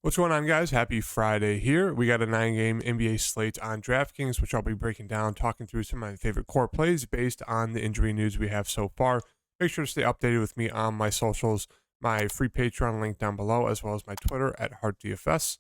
What's going on, guys? Happy Friday here. We got a 9-game NBA slate on DraftKings, which I'll be breaking down, talking through some of my favorite core plays based on the injury news we have so far. Make sure to stay updated with me on my socials, my free Patreon link down below, as well as my Twitter at HeartDFS.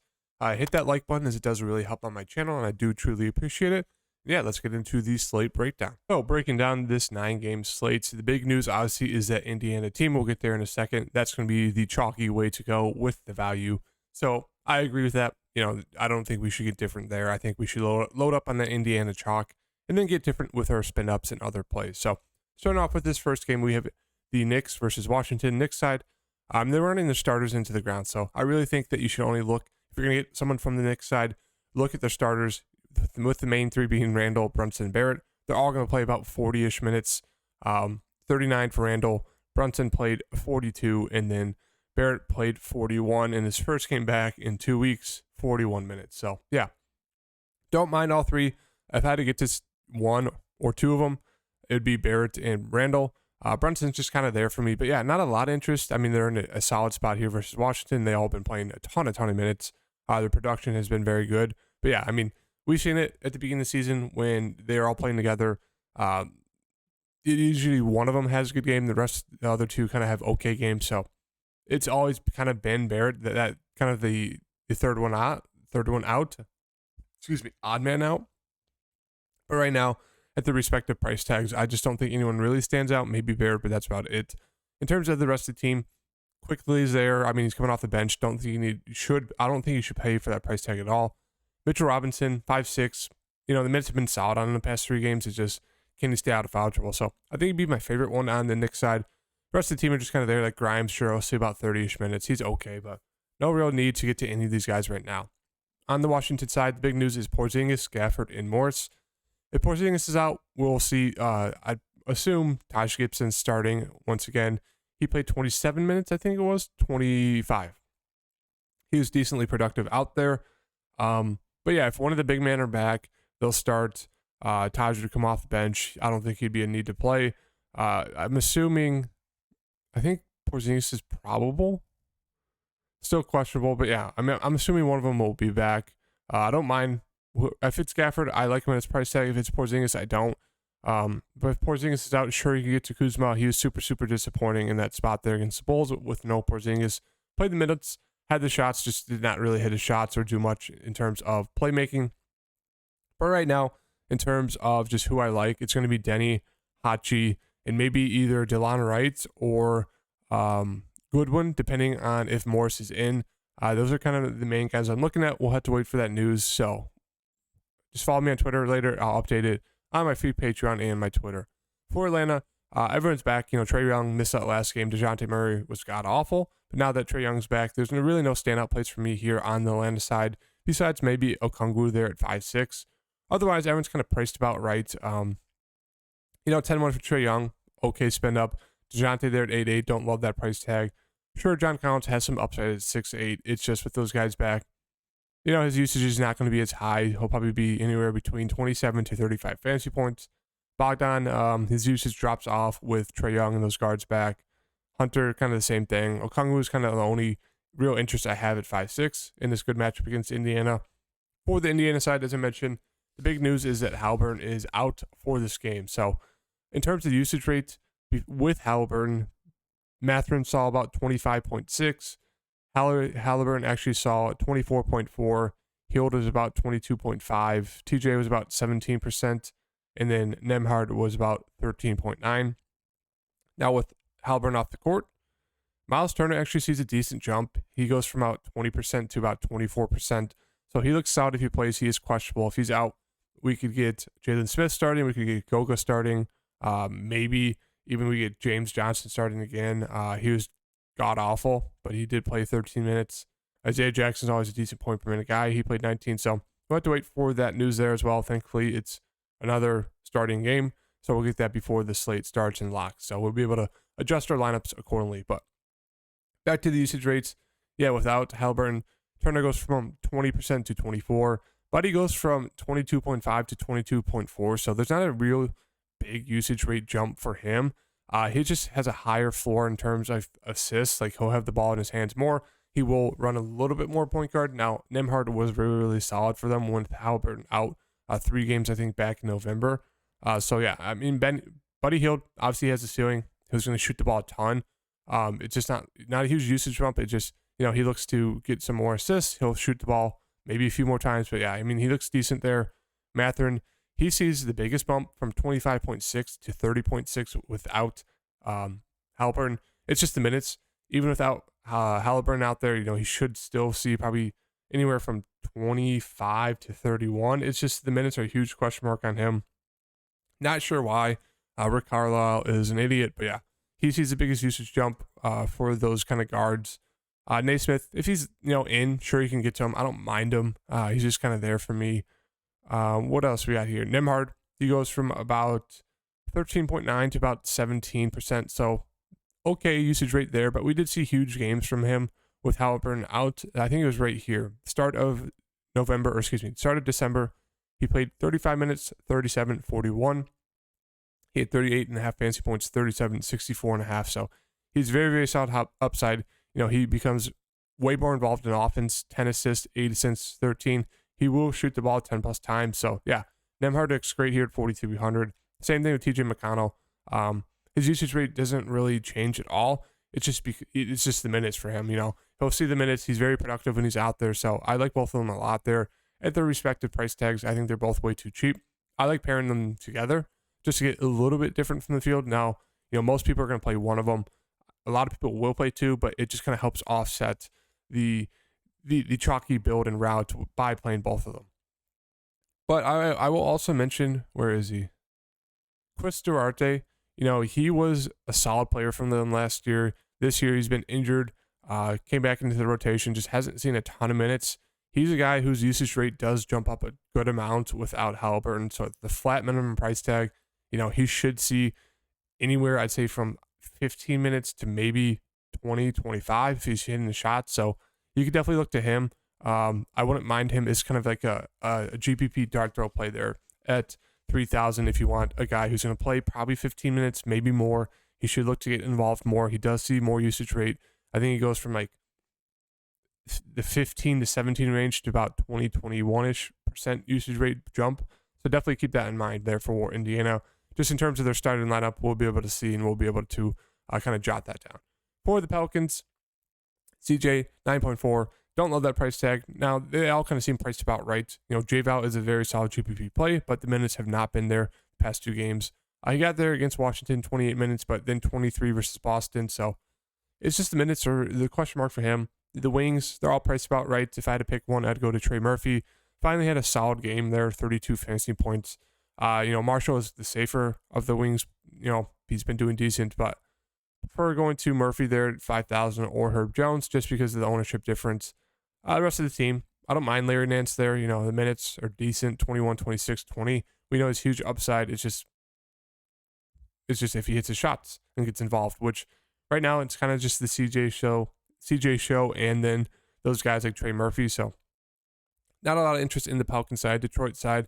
Hit that like button as it does really help on my channel, and I do truly appreciate it. Yeah, let's get into the slate breakdown. So, breaking down this 9-game slate, the big news obviously is that Indiana team. We'll get there in a second. That's going to be the chalky way to go with the value. So I agree with that. I don't think we should get different there. I think we should load up on the Indiana chalk and then get different with our spin ups and other plays. So starting off with this first game, we have the Knicks versus Washington. Knicks side, they're running the starters into the ground. So I really think that you should only look, if you're going to get someone from the Knicks side, look at their starters, with the main three being Randall, Brunson, and Barrett. They're all going to play about 40-ish minutes, 39 for Randall. Brunson played 42, and then Barrett played 41 in his first game back in 2 weeks, 41 minutes. So, yeah, don't mind all three. If I had to get to one or two of them, it would be Barrett and Randall. Brunson's just kind of there for me. But, yeah, not a lot of interest. I mean, they're in a solid spot here versus Washington. They all been playing a ton of minutes. Their production has been very good. But, yeah, I mean, we've seen it at the beginning of the season when they're all playing together. Usually one of them has a good game. The other two kind of have okay games. So, it's always kind of been Barrett, that kind of the third one out. Odd man out. But right now, at the respective price tags, I just don't think anyone really stands out. Maybe Barrett, but that's about it. In terms of the rest of the team, Quickly is there. I mean, he's coming off the bench. I don't think you should pay for that price tag at all. Mitchell Robinson, 5'6". The minutes have been solid on him in the past 3 games. It's just, can he stay out of foul trouble? So I think he'd be my favorite one on the Knicks side. The rest of the team are just kind of there, like Grimes, sure, I'll see about 30-ish minutes. He's okay, but no real need to get to any of these guys right now. On the Washington side, the big news is Porzingis, Gafford, and Morris. If Porzingis is out, we'll see, I assume Taj Gibson's starting once again. He played 27 minutes, I think it was, 25. He was decently productive out there. But yeah, if one of the big men are back, they'll start. Taj would come off the bench. I don't think he'd be a need to play. I'm assuming, I think Porzingis is probable. Still questionable, but yeah, I'm assuming one of them will be back. I don't mind. If it's Gafford, I like him at his price tag. If it's Porzingis, I don't. But if Porzingis is out, sure, you can get to Kuzma. He was super disappointing in that spot there against the Bulls with no Porzingis. Played the minutes, had the shots, just did not really hit his shots or do much in terms of playmaking. But right now, in terms of just who I like, it's going to be Denny, Hachi, and maybe either Delon Wright or Goodwin, depending on if Morris is in. Those are kind of the main guys I'm looking at. We'll have to wait for that news. So just follow me on Twitter later. I'll update it on my free Patreon and my Twitter. For Atlanta, everyone's back. Trae Young missed that last game. DeJounte Murray was god-awful. But now that Trae Young's back, there's really no standout plays for me here on the Atlanta side, besides maybe Okongwu there at 5'6". Otherwise, everyone's kind of priced about right. 10-1 for Trae Young. Okay spend up. DeJounte there at 8'8". Don't love that price tag. Sure, John Collins has some upside at 6'8". It's just with those guys back, his usage is not going to be as high. He'll probably be anywhere between 27 to 35 fantasy points. Bogdan, his usage drops off with Trae Young and those guards back. Hunter, kind of the same thing. Okongwu is kind of the only real interest I have at 5'6" in this good matchup against Indiana. For the Indiana side, as I mentioned, the big news is that Haliburton is out for this game. So in terms of usage rates, with Haliburton, Mathurin saw about 25.6. Haliburton actually saw 24.4. Hield was about 22.5. TJ was about 17%. And then Nembhard was about 13.9. Now with Haliburton off the court, Miles Turner actually sees a decent jump. He goes from about 20% to about 24%. So he looks solid if he plays. He is questionable. If he's out, we could get Jalen Smith starting. We could get Goga starting. Maybe even we get James Johnson starting again. He was god-awful, but he did play 13 minutes. Isaiah Jackson's always a decent point per minute guy. He played 19, so we'll have to wait for that news there as well. Thankfully, it's another starting game, so we'll get that before the slate starts and locks. So we'll be able to adjust our lineups accordingly. But back to the usage rates. Yeah, without Haliburton, Turner goes from 20% to 24%. Buddy goes from 22.5 to 22.4, so there's not a real big usage rate jump for him. He just has a higher floor in terms of assists. Like, he'll have the ball in his hands more. he will run a little bit more point guard. Now, Nembhard was really, really solid for them with Halliburton out 3 games, I think, back in November. So, yeah, I mean, Buddy Hield obviously has a ceiling. He was going to shoot the ball a ton. It's just not a huge usage bump. It just, he looks to get some more assists. He'll shoot the ball maybe a few more times. But, yeah, I mean, he looks decent there. Mathurin, he sees the biggest bump from 25.6 to 30.6 without Halliburton. It's just the minutes. Even without Halliburton out there, he should still see probably anywhere from 25 to 31. It's just the minutes are a huge question mark on him. Not sure why. Rick Carlisle is an idiot, but yeah, he sees the biggest usage jump for those kind of guards. Naismith, if he's in, sure, you can get to him. I don't mind him. He's just kind of there for me. What else we got here? Nembhard, he goes from about 13.9 to about 17%. So okay usage rate there, but we did see huge games from him with Halliburton out. I think it was right here. Start of December. He played 35 minutes, 37, 41. He had 38.5 fantasy points, 37, 64.5. So he's very, very solid upside. He becomes way more involved in offense, 10 assists, 8 assists, 13. He will shoot the ball 10 plus times. So yeah, Nembhard looks great here at 4,300. Same thing with TJ McConnell. His usage rate doesn't really change at all. It's just the minutes for him. He'll see the minutes. He's very productive when he's out there. So I like both of them a lot there at their respective price tags. I think they're both way too cheap. I like pairing them together just to get a little bit different from the field. Now, most people are going to play one of them. A lot of people will play two, but it just kind of helps offset the chalky build and route by playing both of them. But I will also mention, where is he? Chris Duarte. He was a solid player from them last year. This year he's been injured, came back into the rotation, just hasn't seen a ton of minutes. He's a guy whose usage rate does jump up a good amount without Halliburton. So at the flat minimum price tag, he should see anywhere, I'd say, from 15 minutes to maybe 20, 25 if he's hitting the shot. So you could definitely look to him. I wouldn't mind him as kind of like a GPP dart throw play there at 3,000 if you want a guy who's going to play probably 15 minutes, maybe more. He should look to get involved more. He does see more usage rate. I think he goes from like the 15 to 17 range to about 20, 21-ish % usage rate jump. So definitely keep that in mind there for Indiana. Just in terms of their starting lineup, we'll be able to see and we'll be able to kind of jot that down. For the Pelicans, CJ, 9.4. Don't love that price tag. Now, they all kind of seem priced about right. J-Val is a very solid GPP play, but the minutes have not been there the past 2 games. He got there against Washington, 28 minutes, but then 23 versus Boston. So it's just the minutes are the question mark for him. The wings, they're all priced about right. If I had to pick one, I'd go to Trey Murphy. Finally had a solid game there, 32 fantasy points. Marshall is the safer of the wings. He's been doing decent, but prefer going to Murphy there at 5,000 or Herb Jones just because of the ownership difference. The rest of the team, I don't mind Larry Nance there. The minutes are decent, 21, 26, 20. We know his huge upside. It's just if he hits his shots and gets involved, which right now it's kind of just the CJ show, and then those guys like Trey Murphy. So not a lot of interest in the Pelican side. Detroit side,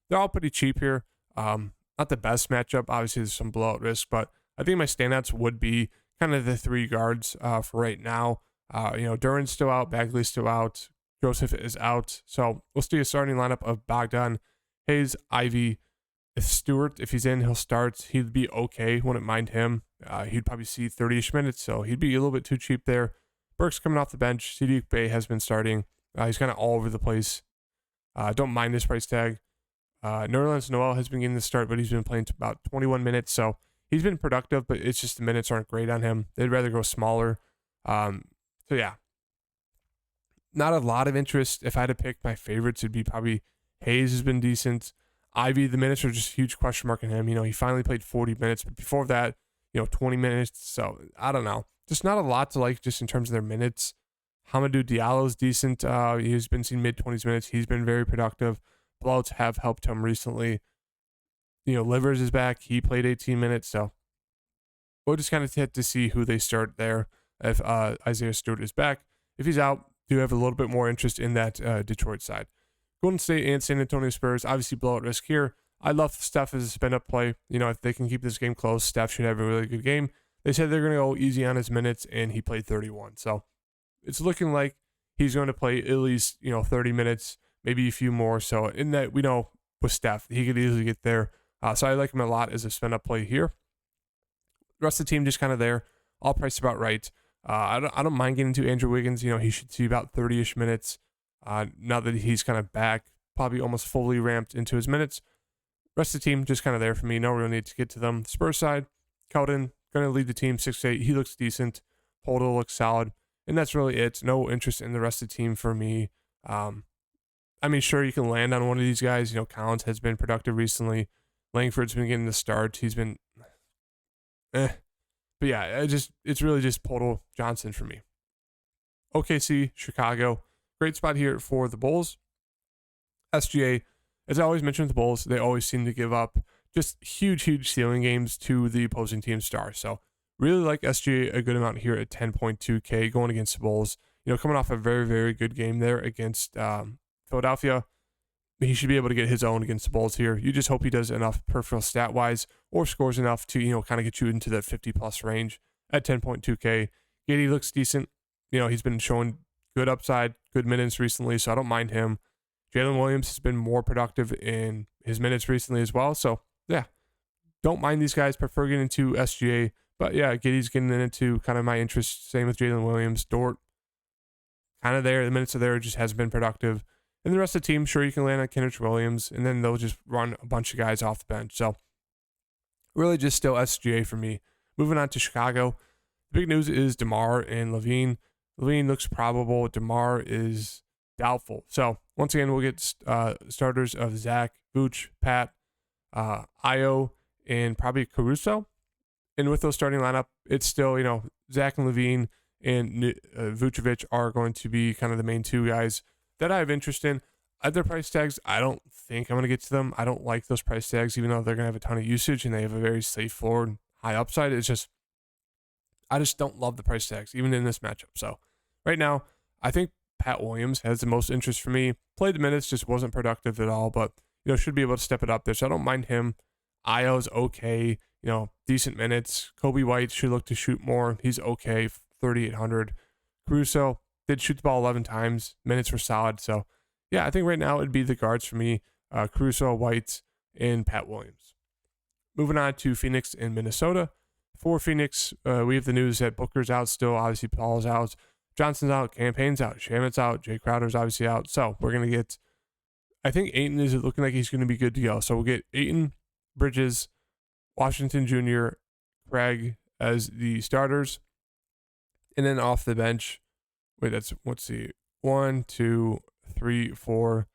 they're all pretty cheap here. Not the best matchup. Obviously, there's some blowout risk, but I think my standouts would be kind of the 3 guards for right now. Duran's still out, Bagley's still out, Joseph is out. So we'll see a starting lineup of Bogdan, Hayes, Ivy. If Stewart, if he's in, he'll start. He'd be okay. Wouldn't mind him. He'd probably see 30-ish minutes, so he'd be a little bit too cheap there. Burke's coming off the bench. Sadiq Bey has been starting. He's kind of all over the place. Don't mind this price tag. Nerlens Noel has been getting the start, but he's been playing about 21 minutes, so he's been productive, but it's just the minutes aren't great on him. They'd rather go smaller. So yeah, not a lot of interest. If I had to pick my favorites, it'd be probably Hayes has been decent. Ivy, the minutes are just a huge question mark on him. He finally played 40 minutes, but before that, 20 minutes. So I don't know. Just not a lot to like just in terms of their minutes. Hamidou Diallo's decent. He's been seeing mid-20s minutes. He's been very productive. Blowouts have helped him recently. Livers is back. He played 18 minutes. So we'll just kind of have to see who they start there if Isaiah Stewart is back. If he's out, do have a little bit more interest in that Detroit side. Golden State and San Antonio Spurs, obviously blowout risk here. I love Steph as a spin-up play. If they can keep this game close, Steph should have a really good game. They said they're going to go easy on his minutes, and he played 31. So it's looking like he's going to play at least, 30 minutes, maybe a few more. So in that, we know with Steph, he could easily get there. So I like him a lot as a spend up play here. The rest of the team just kind of there, all priced about right. I don't mind getting to Andrew Wiggins. He should see about 30-ish minutes now that he's kind of back, probably almost fully ramped into his minutes. Rest of the team just kind of there for me. No real need to get to them. Spurs side, Keldon going to lead the team 6-8. He looks decent. Poldo looks solid. And that's really it. No interest in the rest of the team for me. Sure, you can land on one of these guys. Collins has been productive recently. Langford's been getting the start. He's been But yeah, it's really just Poldo Johnson for me. OKC, Chicago. Great spot here for the Bulls. SGA, as I always mention with the Bulls, they always seem to give up just huge ceiling games to the opposing team's star. So really like SGA a good amount here at 10.2K going against the Bulls. Coming off a very, very good game there against Philadelphia. He should be able to get his own against the Bulls here. You just hope he does enough peripheral stat-wise or scores enough to, kind of get you into that 50-plus range at 10.2K. Giddey looks decent. He's been showing good upside, good minutes recently, so I don't mind him. Jalen Williams has been more productive in his minutes recently as well. So, yeah, don't mind these guys. Prefer getting into SGA. But, yeah, Giddey's getting into kind of my interest. Same with Jalen Williams. Dort, kind of there. The minutes are there. Just hasn't been productive. And the rest of the team, sure, you can land on Kenrich Williams, and then they'll just run a bunch of guys off the bench. So, really just still SGA for me. Moving on to Chicago. The big news is DeMar and LaVine. LaVine looks probable. DeMar is doubtful. So, once again, we'll get starters of Zach, Vooch, Pat, Io, and probably Caruso. And with those starting lineup, it's still, Zach and LaVine and Vucevic are going to be kind of the main two guys that I have interest in. At their price tags, I don't think I'm going to get to them. I don't like those price tags, even though they're going to have a ton of usage and they have a very safe floor and high upside. I just don't love the price tags, even in this matchup. So right now, I think Pat Williams has the most interest for me. Played the minutes, just wasn't productive at all, but, should be able to step it up there. So I don't mind him. Io's okay, decent minutes. Kobe White should look to shoot more. He's okay, 3,800. Caruso did shoot the ball 11 times. Minutes were solid. So, yeah, I think right now it'd be the guards for me, Caruso, White, and Pat Williams. Moving on to Phoenix and Minnesota. For Phoenix, we have the news that Booker's out still. Obviously, Paul's out. Johnson's out. Campaign's out. Shamit's out. Jay Crowder's obviously out. So, we're going to get, I think Ayton is looking like he's going to be good to go. So, we'll get Ayton, Bridges, Washington Jr., Craig as the starters. And then off the bench, let's see, 1, 2, 3, 4.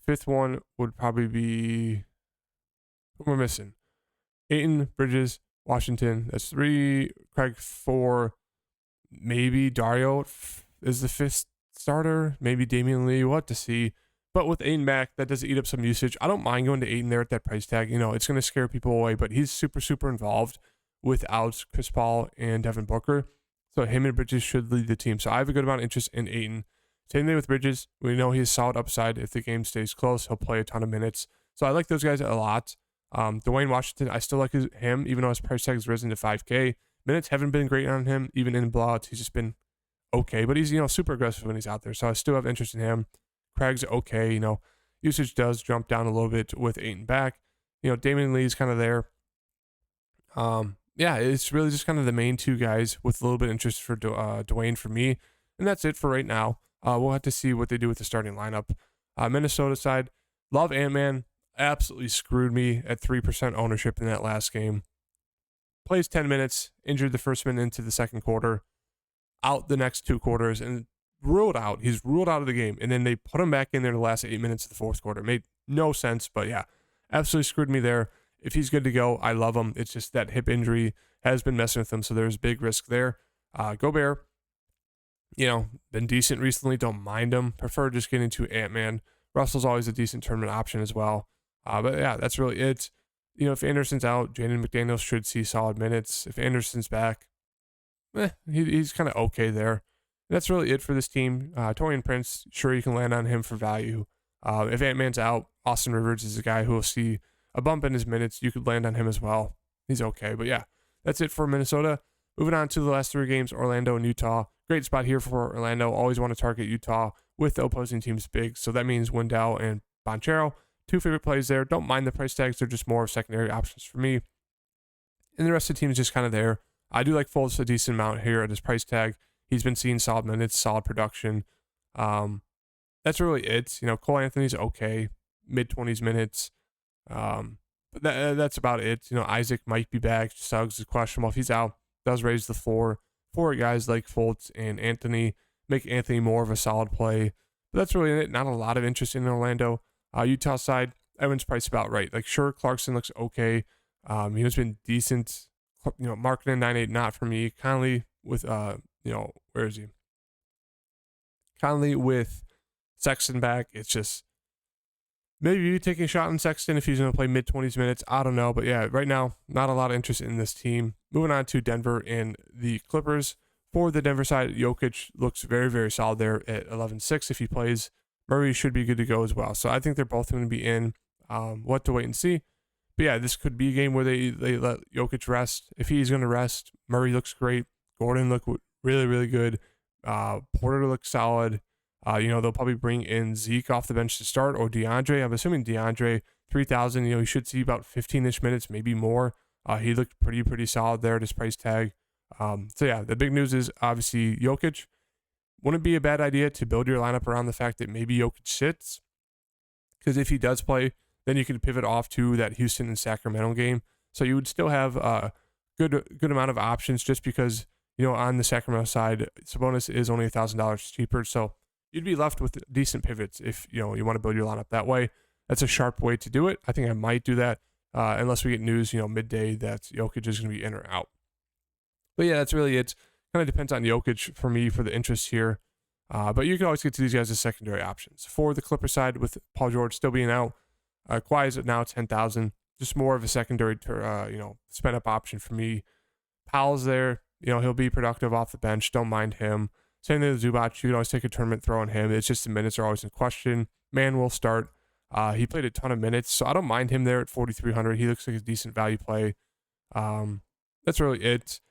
Fifth one would probably be, who we're missing? Ayton, Bridges, Washington. That's 3. Craig, 4. Maybe Dario is the 5th starter. Maybe Damian Lee. We'll have to see. But with Ayton back, that does eat up some usage. I don't mind going to Ayton there at that price tag. It's going to scare people away, but he's super involved without Chris Paul and Devin Booker. So him and Bridges should lead the team. So I have a good amount of interest in Ayton. Same thing with Bridges. We know he has solid upside. If the game stays close, he'll play a ton of minutes. So I like those guys a lot. Dwayne Washington, I still like him, even though his price tag has risen to 5K. Minutes haven't been great on him, even in blowouts. He's just been okay, but he's, super aggressive when he's out there. So I still have interest in him. Craig's okay. Usage does jump down a little bit with Ayton back. Damian Lee's kind of there. Yeah, it's really just kind of the main two guys with a little bit of interest for Dwayne for me. And that's it for right now. We'll have to see what they do with the starting lineup. Minnesota side, love Ant-Man. Absolutely screwed me at 3% ownership in that last game. Plays 10 minutes, injured the first minute into the second quarter, out the next 2 quarters, and ruled out. He's ruled out of the game. And then they put him back in there the last 8 minutes of the fourth quarter. Made no sense, but yeah, absolutely screwed me there. If he's good to go, I love him. It's just that hip injury has been messing with him, so there's big risk there. Gobert, been decent recently. Don't mind him. Prefer just getting to Ant-Man. Russell's always a decent tournament option as well. But yeah, that's really it. If Anderson's out, Jaden McDaniels should see solid minutes. If Anderson's back, he's kind of okay there. That's really it for this team. Taurean Prince, sure, you can land on him for value. If Ant-Man's out, Austin Rivers is a guy who will see a bump in his minutes. You could land on him as well. He's okay. But yeah, that's it for Minnesota. Moving on to the last 3 games, Orlando and Utah. great spot here for Orlando. Always want to target Utah with the opposing team's big. So that means Wendell and Banchero, 2 favorite plays there. Don't mind the price tags. They're just more secondary options for me. And the rest of the team is just kind of there. I do like Fultz a decent amount here at his price tag. He's been seeing solid minutes, solid production. That's really it. Cole Anthony's okay, mid-20s minutes. But that's about it. Isaac might be back. Suggs is questionable. If he's out, does raise the floor for guys like Fultz and Anthony, make Anthony more of a solid play. But that's really it. Not a lot of interest in Orlando. Utah side, everyone's priced about right. Like, sure, Clarkson looks okay. He's been decent. Marketing 9.8, not for me. Conley with, where is he? Conley with Sexton back. It's just maybe you taking a shot on Sexton if he's going to play mid-20s minutes. I don't know. But yeah, right now, not a lot of interest in this team. Moving on to Denver and the Clippers. For the Denver side, Jokic looks very, very solid there at 11.6 if he plays. Murray should be good to go as well. So I think they're both going to be in. We'll have to wait and see. But yeah, this could be a game where they let Jokic rest. If he's going to rest, Murray looks great. Gordon looked really, really good. Porter looks solid. They'll probably bring in Zeke off the bench to start, or DeAndre. I'm assuming DeAndre, 3,000. He should see about 15-ish minutes, maybe more. He looked pretty solid there at his price tag. So yeah, the big news is obviously Jokic. Wouldn't be a bad idea to build your lineup around the fact that maybe Jokic sits, because if he does play, then you can pivot off to that Houston and Sacramento game. So you would still have a good amount of options, just because on the Sacramento side, Sabonis is only $1,000 cheaper. So you'd be left with decent pivots if you want to build your lineup that way. That's a sharp way to do it. I think I might do that unless we get news midday that Jokic is going to be in or out. But yeah, that's really it. Kind of depends on Jokic for me for the interest here. But you can always get to these guys as secondary options. For the Clipper side, with Paul George still being out, Kawhi is at now 10,000. Just more of a secondary, spend up option for me. Powell's there. He'll be productive off the bench. Don't mind him. Same thing with Zubac. You can always take a tournament throw on him. It's just the minutes are always in question. Man will start. He played a ton of minutes, so I don't mind him there at 4,300. He looks like a decent value play. That's really it.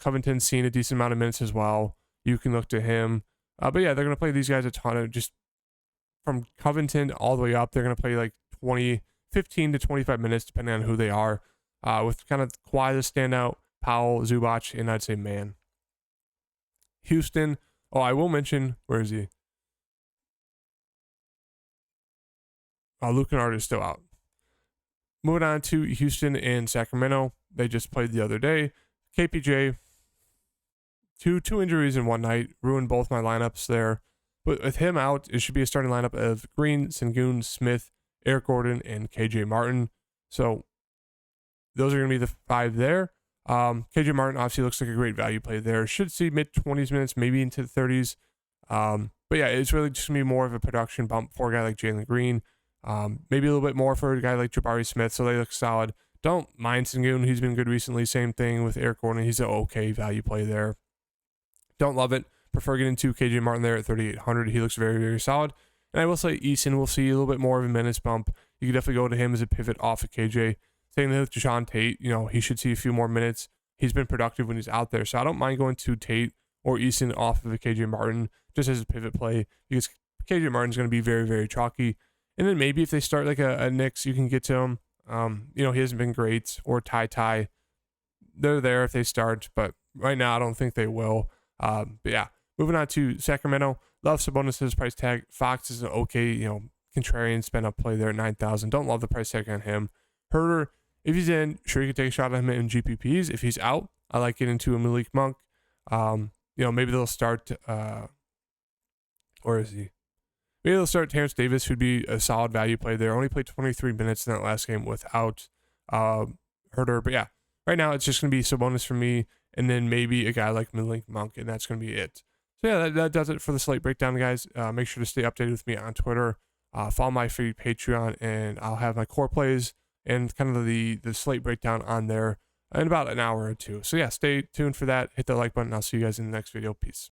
Covington's seen a decent amount of minutes as well. You can look to him. But yeah, they're going to play these guys a ton of, just from Covington all the way up. They're going to play like 15 to 25 minutes, depending on who they are. With kind of Kawhi the standout, Powell, Zubac, and I'd say Man. Houston. Oh, I will mention, where is he? Luke Kennard is still out. Moving on to Houston and Sacramento. They just played the other day. KPJ, two injuries in one night, ruined both my lineups there. But with him out, it should be a starting lineup of Green, Sengun, Smith, Eric Gordon, and KJ Martin. So those are going to be the 5 there. KJ Martin obviously looks like a great value play there. Should see mid-20s minutes, maybe into the 30s. But yeah, it's really just going to be more of a production bump for a guy like Jalen Green. Maybe a little bit more for a guy like Jabari Smith, so they look solid. Don't mind Sengun. He's been good recently. Same thing with Eric Gordon. He's an okay value play there. Don't love it. Prefer getting to KJ Martin there at 3,800. He looks very, very solid. And I will say Eason will see a little bit more of a minutes bump. You can definitely go to him as a pivot off of KJ. Same thing with Deshaun Tate. He should see a few more minutes. He's been productive when he's out there. So I don't mind going to Tate or Eason off of a KJ Martin just as a pivot play, because KJ Martin's going to be very, very chalky. And then maybe if they start like a Knicks, you can get to him. He hasn't been great. Or Ty. They're there if they start, but right now I don't think they will. But yeah, moving on to Sacramento. Love Sabonis' price tag. Fox is an okay, contrarian spend up play there at 9,000. Don't love the price tag on him. Herter, if he's in, sure, you can take a shot at him in GPPs. If he's out, I like getting into a Malik Monk. Maybe they'll start, where is he? Maybe they'll start Terrence Davis, who'd be a solid value play there. Only played 23 minutes in that last game without Herter. But yeah, right now it's just going to be Sabonis for me, and then maybe a guy like Malik Monk, and that's going to be it. So yeah, that does it for the slate breakdown, guys. Make sure to stay updated with me on Twitter. Follow my free Patreon, and I'll have my core plays and kind of the slate breakdown on there in about an hour or two. So yeah, stay tuned for that. Hit the like button. I'll see you guys in the next video. Peace.